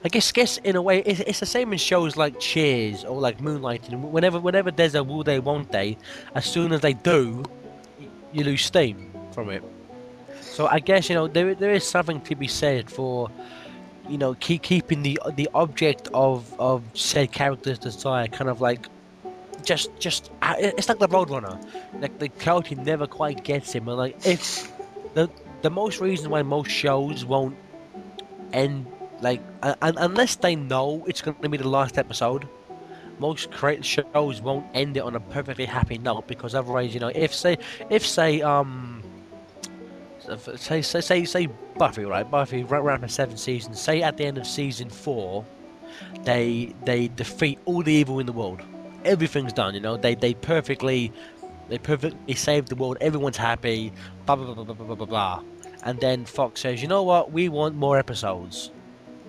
I guess in a way it's the same in shows like Cheers or like Moonlighting. Whenever there's a will they won't they, as soon as they do, you lose steam from it. So I guess there is something to be said for keeping the object of said character's desire kind of like it's like the Roadrunner, like the character never quite gets him. And like if the the most reason why most shows won't end like unless they know it's going to be the last episode, most great shows won't end it on a perfectly happy note because otherwise, if say Buffy, right? Buffy ran for 7 seasons. Say at the end of season 4, they defeat all the evil in the world. Everything's done, they perfectly save the world. Everyone's happy. Blah blah blah blah blah blah blah. Blah. And then Fox says, you know what? We want more episodes.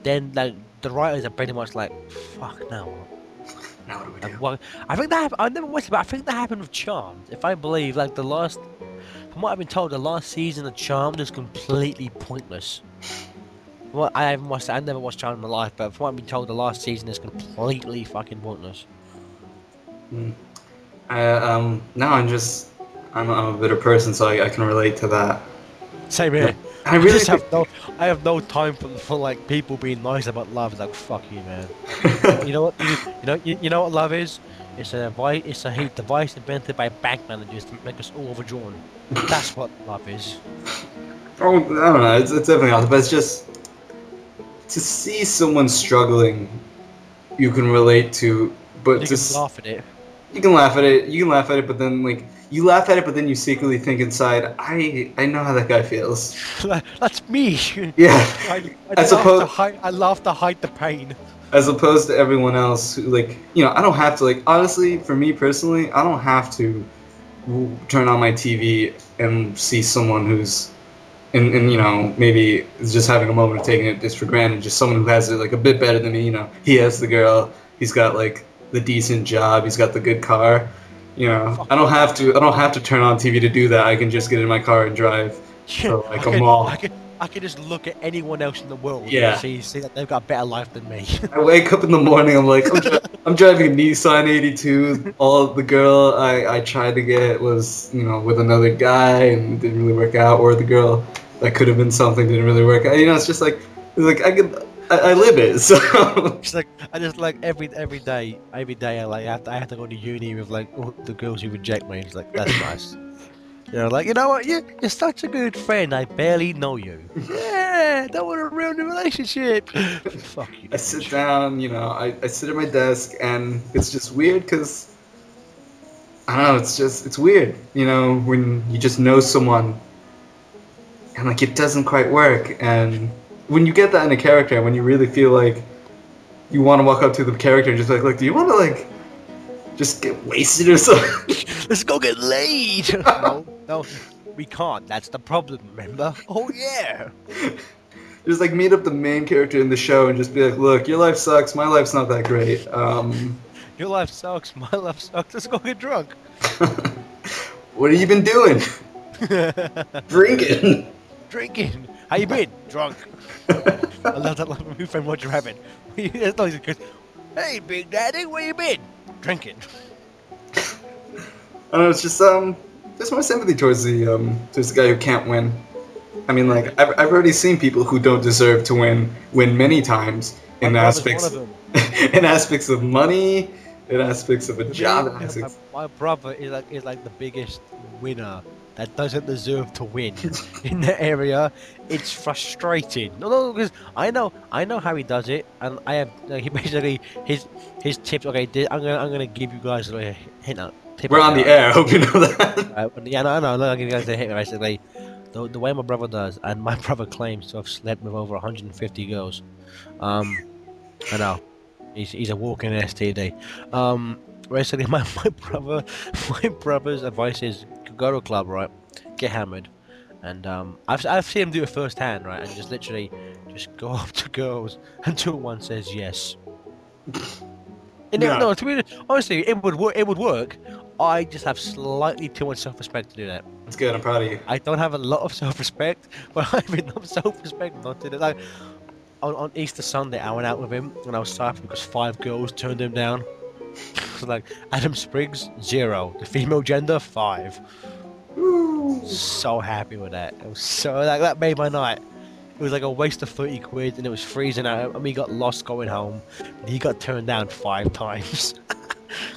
Then like the writers are pretty much like, fuck no. Now what do we And do? what I think that I never watched it, but I think that happened with Charmed. If I believe, like from what I've been told, the last season of Charmed is completely pointless. Well, I haven't watched it. I've never watched Charmed in my life, but from what I've been told, the last season is completely fucking pointless. Mm. Now I'm a bitter person, so I can relate to that. Same Yeah. here. I I really just think. I have no time for like people being nice about love. It's like fuck you, man. You know what? You know what love is? It's a hate device invented by bank managers to make us all overdrawn. That's what love is. Oh, I don't know. It's definitely awesome, but it's just to see someone struggling, you can relate to, but You can laugh at it. you can laugh at it. You can laugh at it, but then like you laugh at it, but then you secretly think inside, I know how that guy feels. That's me. Yeah, I as love to opposed hide. I love to hide the pain. as opposed to everyone else who like I don't have to like honestly for me personally I don't have to turn on my TV and see someone who's and maybe is just having a moment of taking it just for granted, just someone who has it like a bit better than me. He has the girl, he's got like the decent job, he's got the good car. Fuck. I don't have to turn on TV to do that. I can just get in my car and drive Yeah, to like I a could, I mall. could, I could just look at anyone else in the world and Yeah. see that they've got a better life than me. I wake up in the morning. I'm like, I'm driving a Nissan 82. All the girl I tried to get was with another guy and didn't really work out, or the girl that could have been something didn't really work out. It's just like I live it. So It's like I just like every day I have to go to uni with like all the girls who reject me. It's like that's nice. Like you know what? You're such a good friend. I barely know you. Yeah, that would have ruined the relationship. Fuck you. I sit down. I sit at my desk, and it's just weird because I don't know. It's weird. When you just know someone and like it doesn't quite work, and when you get that in a character, when you really feel like you want to walk up to the character and just like, look, do you want to like just get wasted or something? Let's go get laid. No, no, we can't. That's the problem. Remember? Oh yeah. Just like meet up the main character in the show and just be like, look, your life sucks, my life's not that great. Your life sucks. My life sucks. Let's go get drunk. What have you been doing? Drinking. Drinking. How you been? Drunk. I love that line from Who Framed Roger Rabbit. It's always good. Hey, Big Daddy, where you been? Drinking. I don't know. It's just there's more sympathy towards the guy who can't win. I mean, like I've already seen people who don't deserve to win many times in My brother's aspects one of them. in aspects of money, in aspects of a job. In My, aspects, my brother is like the biggest winner that doesn't deserve to win in the area. It's frustrating. No, because I know how he does it, and I have he basically his tips. Okay, I'm gonna give you guys a little hint out. Tip we're out on the there. air. I hope you know that. Yeah, no, I know. Look, I'm gonna give you guys a hint. Basically, the way my brother does, and my brother claims to have slept with over 150 girls. I know. He's a walking STD. Basically, my brother's advice is go to a club, right? Get hammered, and I've seen him do it firsthand, right? And just literally just go up to girls until one says yes. And Yeah. no, to be honestly, it would work. It would work. I just have slightly too much self-respect to do that. That's good. I'm proud of you. I don't have a lot of self-respect, but I have enough self-respect not to do that. Like, on Easter Sunday, I went out with him and I was sad because 5 girls turned him down. So like Adam Spriggs 0, the female gender 5. Woo. So happy with that. It was so like that made my night. It was like a waste of 30 quid and it was freezing out and we got lost going home. And he got turned down 5 times.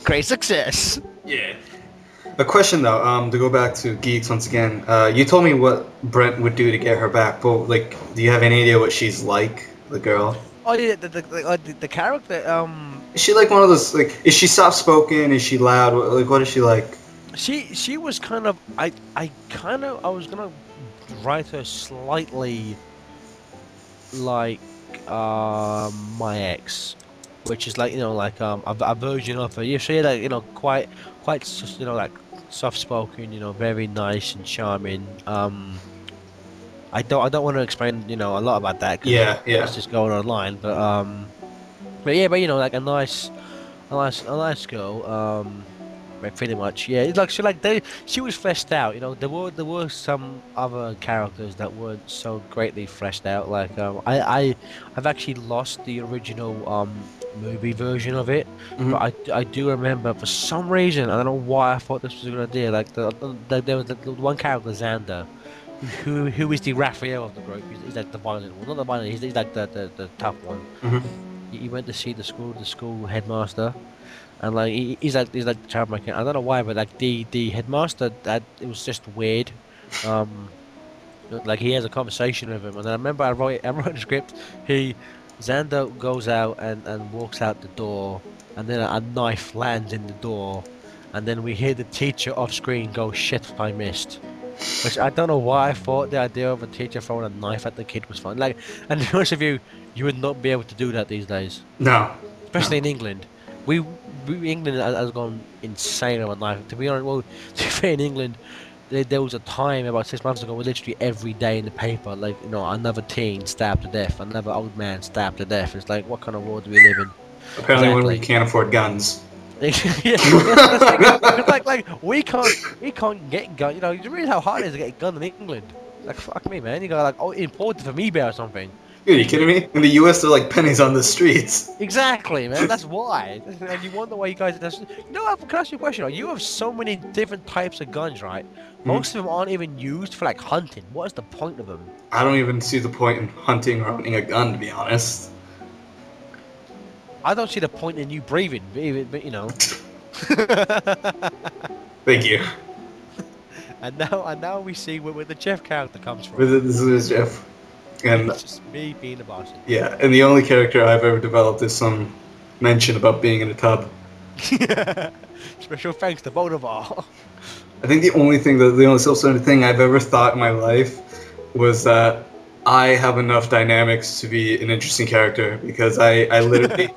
Great success. Yeah. A question though, to go back to geeks once again. You told me what Brent would do to get her back, but like, do you have any idea what she's like, the girl? Oh yeah, the character. Is she like one of those like? Is she soft spoken? Is she loud? Like, what is she like? She was kind of I was gonna write her slightly like my ex, which is like like a version of her. You see, like like soft spoken, very nice and charming. I don't want to explain a lot about that because Yeah, yeah. it's just going online, but yeah, but like a nice girl. Like pretty much, yeah. It's like she was fleshed out. There were some other characters that weren't so greatly fleshed out. Like I've actually lost the original movie version of it, Hmm. but I do remember for some reason I don't know why I thought this was a good idea. Like there was the one character Xander, who is the Raphael of the group. He's like the violent one, not the violent. He's like the tough one. Hmm. He went to see the school headmaster. And like he's like the troublemaker. I don't know why, but like the headmaster, that it was just weird. Um, like he has a conversation with him, and then I wrote a script. Xander goes out and walks out the door, and then a knife lands in the door, and then we hear the teacher off screen go, "Shit, I missed." Which I don't know why I thought the idea of a teacher throwing a knife at the kid was fun. Like, and to be honest with you, you would not be able to do that these days, No, especially no. in England. England has gone insane over life. To be honest, well, to be fair, in England, there was a time about 6 months ago where literally every day in the paper, like another teen stabbed to death, another old man stabbed to death. It's like, what kind of world do we live in? Apparently, when we Exactly. can't afford guns. Yeah, that's the thing. It's like we can't get gun. You realize how hard it is to get a gun in England. Like fuck me, man. You got like imported from eBay or something. Dude, are you kidding me? In the U.S., they're like pennies on the streets. Exactly, man. That's why. And you wonder why you guys. Can I ask you a question? You have so many different types of guns, right? Mhm. Most of them aren't even used for like hunting. What is the point of them? I don't even see the point in hunting or owning a gun, to be honest. I don't see the point in you breathing, but. Thank you. and now we see where the Jeff character comes But from. this is Jeff. And It's just me being a bastard. yeah, and the only character I've ever developed is some mention about being in a tub. Special thanks to both of all. I think the only self-centered thing I've ever thought in my life was that I have enough dynamics to be an interesting character because I literally,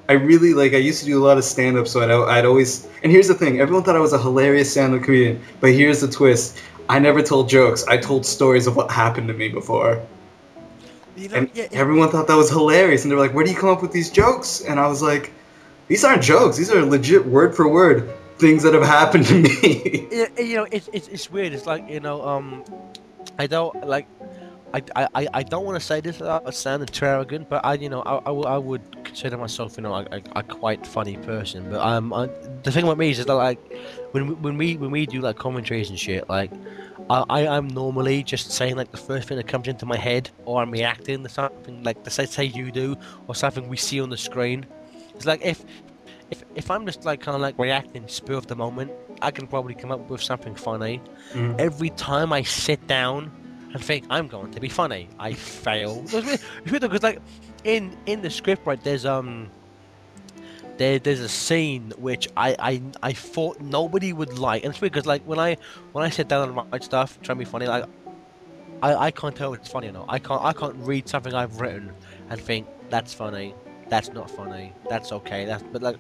I really like, I used to do a lot of stand-up, so I'd always, and here's the thing, everyone thought I was a hilarious stand-up comedian, but here's the twist, I never told jokes, I told stories of what happened to me before. And Yeah, everyone thought that was hilarious, and they were like, where do you come up with these jokes? And I was like, these aren't jokes, these are legit word for word things that have happened to me. it's weird. It's like I don't like. I don't want to say this without sounding too arrogant, but I would consider myself a quite funny person. But the thing about me is that like when we do like commentaries and shit, like I'm normally just saying like the first thing that comes into my head, or I'm reacting to something like say you do, or something we see on the screen. It's like if I'm just like kind of like reacting spur of the moment, I can probably come up with something funny. Mm. Every time I sit down and think I'm going to be funny, I fail. It's weird because like in the script, right? There's a scene which I thought nobody would like, and it's weird because like when I sit down and write stuff, try to be funny, like I can't tell if it's funny or not. I can't read something I've written and think that's funny, that's not funny, that's okay, but like